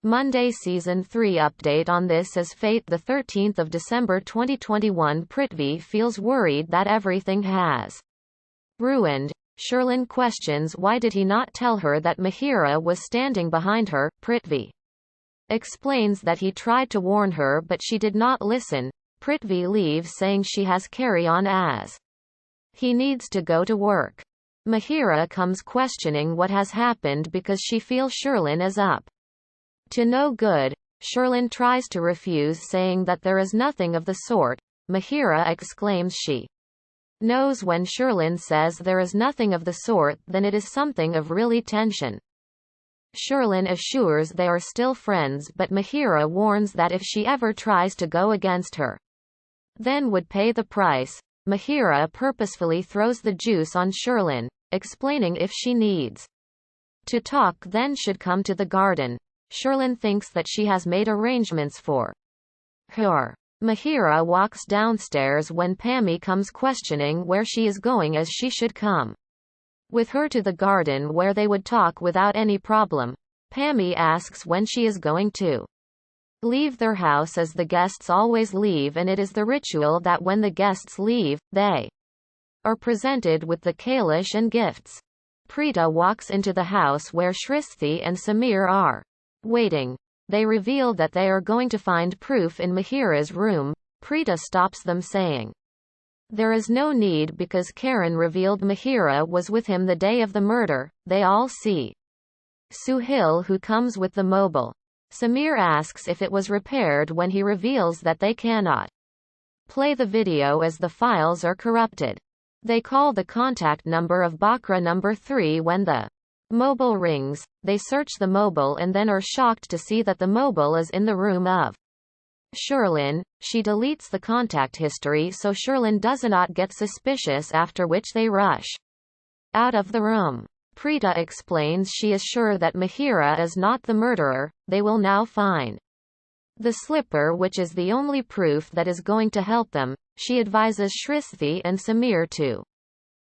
Monday Season 3 update on This Is Fate. The 13th of December 2021. Prithvi feels worried that everything has ruined. Sherlin questions why did he not tell her that Mahira was standing behind her. Prithvi explains that he tried to warn her but she did not listen. Prithvi leaves saying she has carry on as he needs to go to work. Mahira comes questioning what has happened because she feels Sherlin is up to no good. Sherlin tries to refuse, saying that there is nothing of the sort. Mahira exclaims she knows when Sherlin says there is nothing of the sort, then it is something of really tension. Sherlin assures they are still friends, but Mahira warns that if she ever tries to go against her, then would pay the price. Mahira purposefully throws the juice on Sherlin, explaining if she needs to talk then should come to the garden. Sherlin thinks that she has made arrangements for her. Mahira walks downstairs when Pammy comes questioning where she is going, as she should come with her to the garden where they would talk without any problem. Pammy asks when she is going to leave their house, as the guests always leave, and it is the ritual that when the guests leave, they are presented with the kailash and gifts. Preeta walks into the house where Shrishti and Sameer are waiting. They reveal that they are going to find proof in Mahira's room. Preeta stops them, saying there is no need because Karen revealed Mahira was with him the day of the murder. They all see Suhail, who comes with the mobile. Sameer asks if it was repaired when he reveals that they cannot play the video as the files are corrupted. They call the contact number of Bakra number 3 when the mobile rings. They search the mobile and then are shocked to see that the mobile is in the room of Sherlin. She deletes the contact history so Sherlin does not get suspicious, after which they rush out of the room. Preeta explains she is sure that Mahira is not the murderer. They will now find the slipper, which is the only proof that is going to help them. She advises Shrishti and Sameer to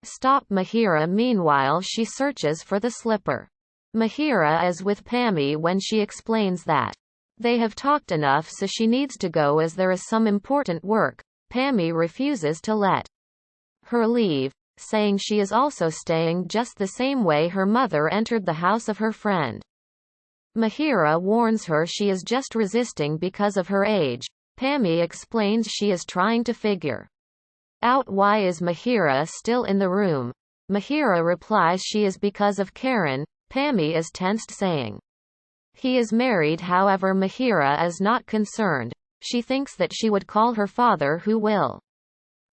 stop Mahira. Meanwhile, she searches for the slipper. Mahira is with Pammy when she explains that they have talked enough, so she needs to go as there is some important work. Pammy refuses to let her leave, saying she is also staying just the same way her mother entered the house of her friend. Mahira warns her she is just resisting because of her age. Pammy explains she is trying to figure out why is Mahira still in the room. Mahira replies she is because of Karen. Pammy is tensed, saying he is married. However, Mahira is not concerned. She thinks that she would call her father, who will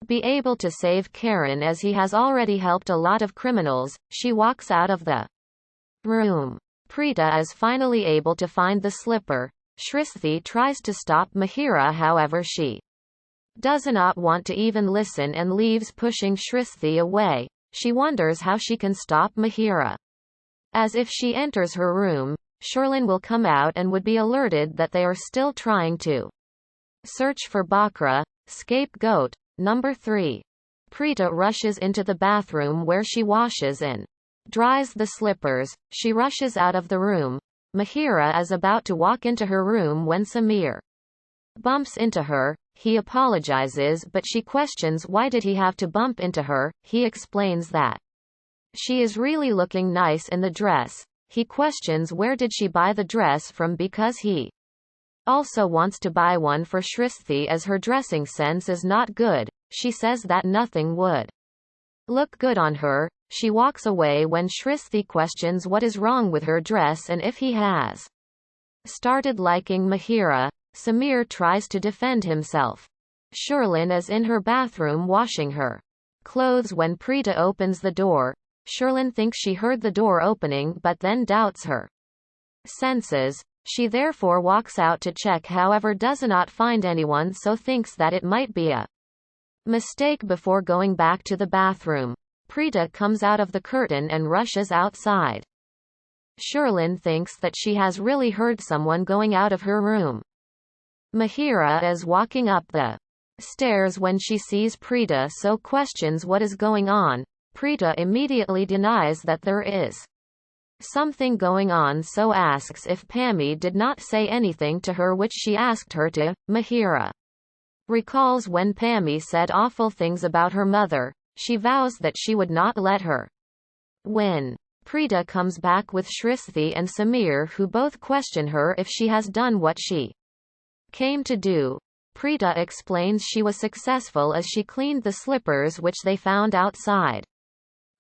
be able to save Karen as he has already helped a lot of criminals. She walks out of the room. Preeta is finally able to find the slipper. Shrishti tries to stop Mahira, however she does not want to even listen and leaves, pushing Shrishti away. She wonders how she can stop Mahira, as if she enters her room, Sherlin will come out and would be alerted that they are still trying to search for Bakra. Scapegoat number 3. Preeta rushes into the bathroom where she washes and dries the slippers. She rushes out of the room. Mahira is about to walk into her room when Sameer bumps into her. He apologizes, but she questions why did he have to bump into her. He explains that she is really looking nice in the dress. He questions where did she buy the dress from because he also wants to buy one for Shrishti as her dressing sense is not good. She says that nothing would look good on her. She walks away when Shrishti questions what is wrong with her dress and if he has started liking Mahira. Sameer tries to defend himself. Sherlin is in her bathroom washing her clothes when Preeta opens the door. Sherlin thinks she heard the door opening but then doubts her senses. She therefore walks out to check, however does not find anyone, so thinks that it might be a mistake before going back to the bathroom. Preeta comes out of the curtain and rushes outside. Sherlin thinks that she has really heard someone going out of her room. Mahira is walking up the stairs when she sees Preeta, so questions what is going on. Preeta immediately denies that there is something going on, so asks if Pammy did not say anything to her, which she asked her to. Mahira recalls when Pammy said awful things about her mother. She vows that she would not let her. When Preeta comes back with Shristi and Sameer, who both question her if she has done what she came to do, Preeta explains she was successful as she cleaned the slippers which they found outside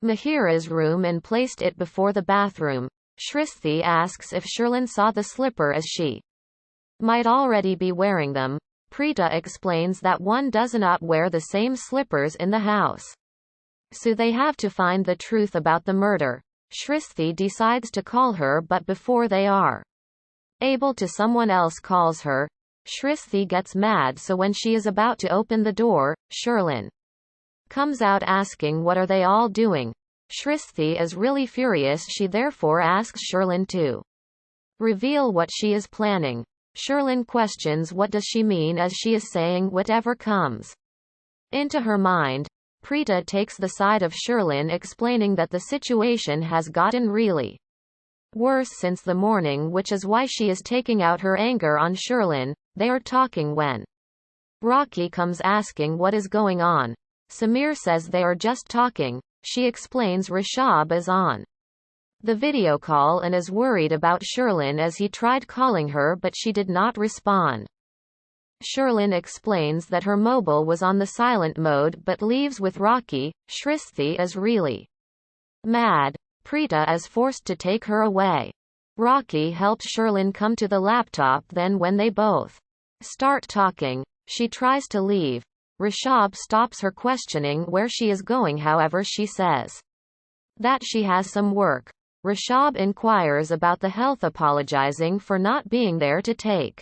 Mahira's room and placed it before the bathroom. Shristi asks if Sherlin saw the slipper as she might already be wearing them. Preeta explains that one does not wear the same slippers in the house, so they have to find the truth about the murder. Shristi decides to call her, but before they are able to, someone else calls her. Shristi gets mad, so when she is about to open the door, Sherlin comes out asking what are they all doing. Shristi is really furious. She therefore asks Sherlin to reveal what she is planning. Sherlin questions what does she mean, as she is saying whatever comes into her mind. Preeta takes the side of Sherlin, explaining that the situation has gotten really worse since the morning, which is why she is taking out her anger on Sherlin. They are talking when Rocky comes asking what is going on. Sameer says they are just talking. She explains Rishabh is on the video call and is worried about Sherlin as he tried calling her but she did not respond. Sherlin explains that her mobile was on the silent mode but leaves with Rocky. Shristi is really mad. Preeta is forced to take her away. Rocky helps Sherlin come to the laptop. Then when they both start talking, she tries to leave. Rishabh stops her, questioning where she is going. However, she says that she has some work. Rishabh inquires about the health, apologizing for not being there to take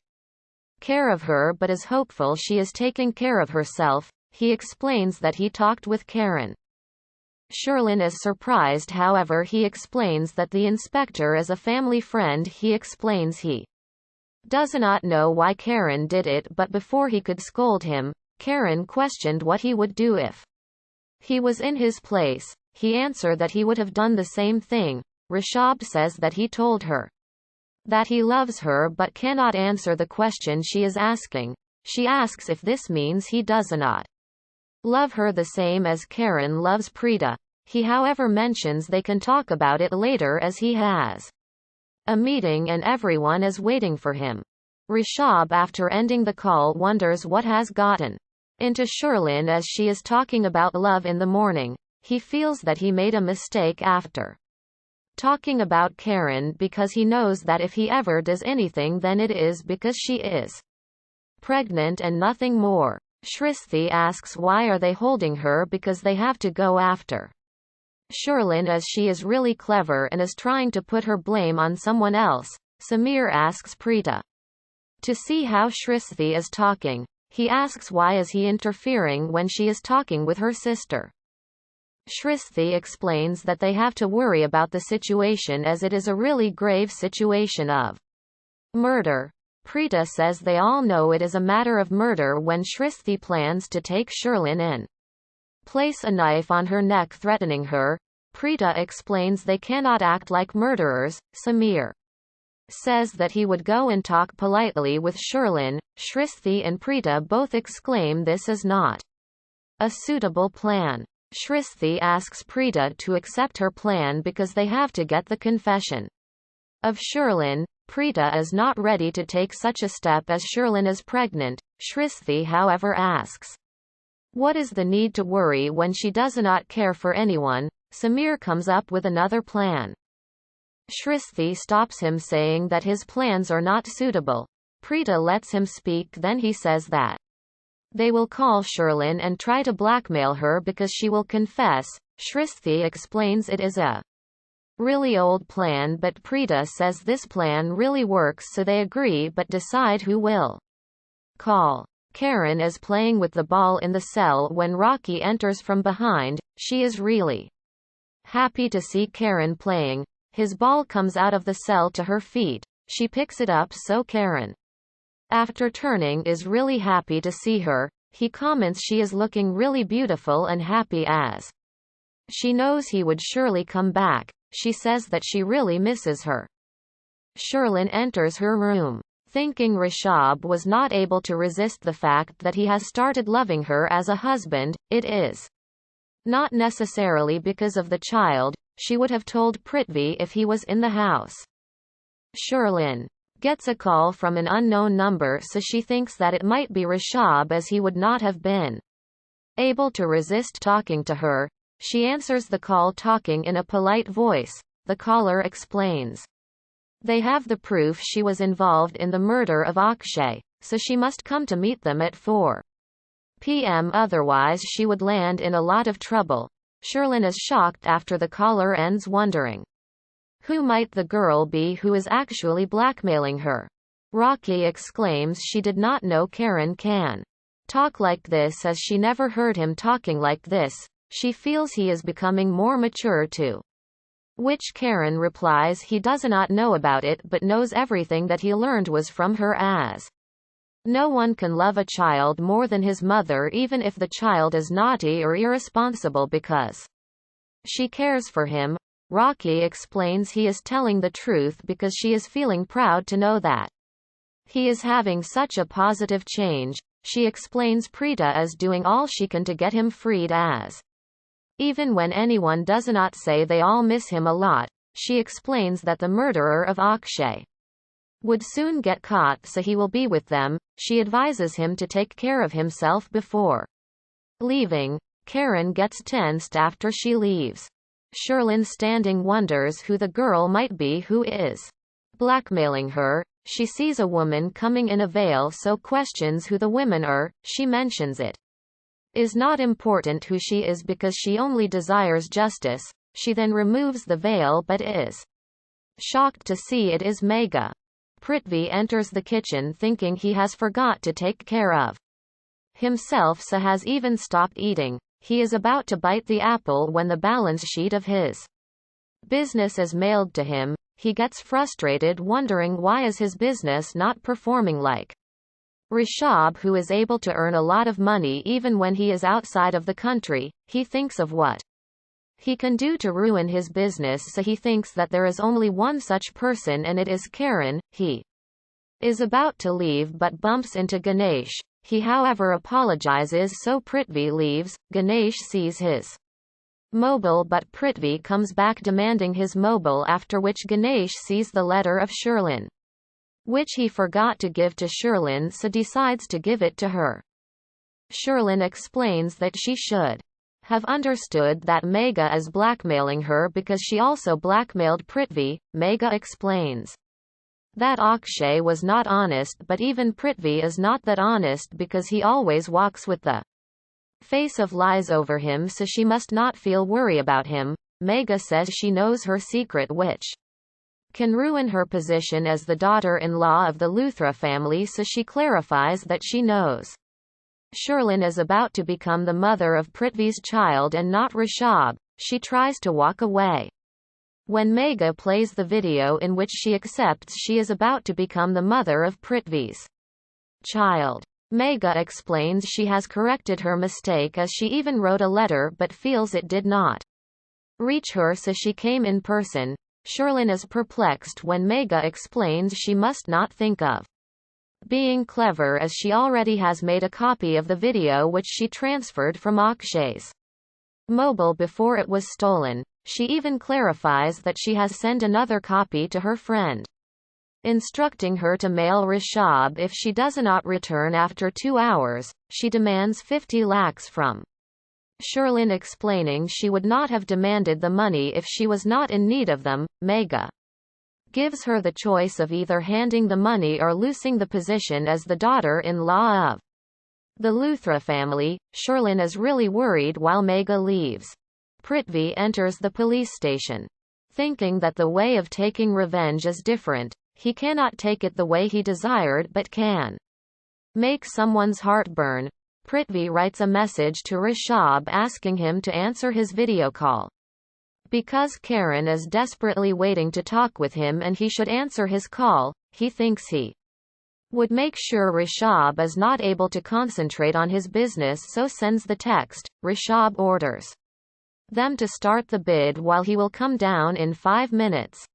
care of her, but is hopeful she is taking care of herself. He explains that he talked with Karen. Sherlin is surprised, however he explains that the inspector is a family friend. He explains he does not know why Karen did it, but before he could scold him, Karen questioned what he would do if he was in his place. He answered that he would have done the same thing. Rishabh says that he told her that he loves her but cannot answer the question she is asking. She asks if this means he does not love her the same as Karen loves Preeta. He however mentions they can talk about it later as he has a meeting and everyone is waiting for him. Rishabh, after ending the call, wonders what has gotten into Sherlin as she is talking about love in the morning. He feels that he made a mistake after talking about Karen, because he knows that if he ever does anything, then it is because she is pregnant and nothing more. Shristi asks why are they holding her, because they have to go after Sherlin, as she is really clever and is trying to put her blame on someone else. Sameer asks Preeta to see how Shristi is talking. He asks why is he interfering when she is talking with her sister. Shristi explains that they have to worry about the situation as it is a really grave situation of murder. Preeta says they all know it is a matter of murder when Shristi plans to take Sherlin in, place a knife on her neck, threatening her. Preeta explains they cannot act like murderers. Sameer says that he would go and talk politely with Sherlin. Shristi and Preeta both exclaim this is not a suitable plan. Shristi asks Preeta to accept her plan because they have to get the confession of Sherlin. Preeta is not ready to take such a step as Sherlin is pregnant. Shristi however asks what is the need to worry when she does not care for anyone. Sameer comes up with another plan. Shristi stops him, saying that his plans are not suitable. Preeta lets him speak, then he says that they will call Sherlin and try to blackmail her because she will confess. Shristi explains it is a really old plan, but Preeta says this plan really works, so they agree but decide who will call. Karen is playing with the ball in the cell when Rocky enters from behind. She is really happy to see Karen playing. His ball comes out of the cell to her feet. She picks it up, so Karen, after turning, is really happy to see her. He comments she is looking really beautiful and happy as she knows he would surely come back. she says that she really misses her. Sherlin enters her room. Thinking Rishabh was not able to resist the fact that he has started loving her as a husband, it is not necessarily because of the child. She would have told Prithvi if he was in the house. Sherlin gets a call from an unknown number, so she thinks that it might be Rishabh, as he would not have been able to resist talking to her. She answers the call, talking in a polite voice. The caller explains they have the proof she was involved in the murder of Akshay, so she must come to meet them at 4 p.m. otherwise she would land in a lot of trouble. Sherlin is shocked after the caller ends, wondering who might the girl be who is actually blackmailing her. Rocky exclaims she did not know Karan can talk like this, as she never heard him talking like this. She feels he is becoming more mature too. Which Karan replies he does not know about it, but knows everything that he learned was from her, as no one can love a child more than his mother, even if the child is naughty or irresponsible, because she cares for him. Rocky explains he is telling the truth because she is feeling proud to know that he is having such a positive change. She explains Preeta is doing all she can to get him freed, as even when anyone does not say they all miss him a lot. She explains that the murderer of Akshay would soon get caught, so he will be with them. She advises him to take care of himself before leaving. Karan gets tensed after she leaves. Sherlin, standing, wonders who the girl might be who is blackmailing her. She sees a woman coming in a veil, so questions who the women are. She mentions it is not important who she is because she only desires justice. She then removes the veil but is shocked to see it is Megha. Prithvi enters the kitchen thinking he has forgot to take care of himself, so has even stopped eating. He is about to bite the apple when the balance sheet of his business is mailed to him. He gets frustrated, wondering why is his business not performing like Rishabh, who is able to earn a lot of money even when he is outside of the country. He thinks of what he can do to ruin his business, so he thinks that there is only one such person, and it is Karan. He is about to leave but bumps into Ganesh. He however apologizes, so Prithvi leaves. Ganesh sees his mobile, but Prithvi comes back demanding his mobile, after which Ganesh sees the letter of Sherlin, which he forgot to give to Sherlin, so decides to give it to her. Sherlin explains that she should have understood that Megha is blackmailing her because she also blackmailed Prithvi. Megha explains that Akshay was not honest, but even Prithvi is not that honest because he always walks with the face of lies over him, so she must not feel worry about him. Megha says she knows her secret, which can ruin her position as the daughter-in-law of the Luthra family, so she clarifies that she knows Sherlin is about to become the mother of Prithvi's child and not Rishabh. She tries to walk away when Megha plays the video in which she accepts she is about to become the mother of Prithvi's child. Megha explains she has corrected her mistake, as she even wrote a letter but feels it did not reach her, so she came in person. Sherlin is perplexed when Megha explains she must not think of being clever, as she already has made a copy of the video which she transferred from Akshay's mobile before it was stolen. She even clarifies that she has sent another copy to her friend, instructing her to mail Rishabh if she does not return after 2 hours. She demands 50 lakhs from Sherlin, explaining she would not have demanded the money if she was not in need of them. Megha gives her the choice of either handing the money or losing the position as the daughter-in-law of the Luthra family. Sherlin is really worried while Megha leaves. Prithvi enters the police station, thinking that the way of taking revenge is different. He cannot take it the way he desired, but can make someone's heart burn. Prithvi writes a message to Rishabh asking him to answer his video call, because Karan is desperately waiting to talk with him and he should answer his call. He thinks he would make sure Rishabh is not able to concentrate on his business, so sends the text. Rishabh orders them to start the bid while he will come down in 5 minutes.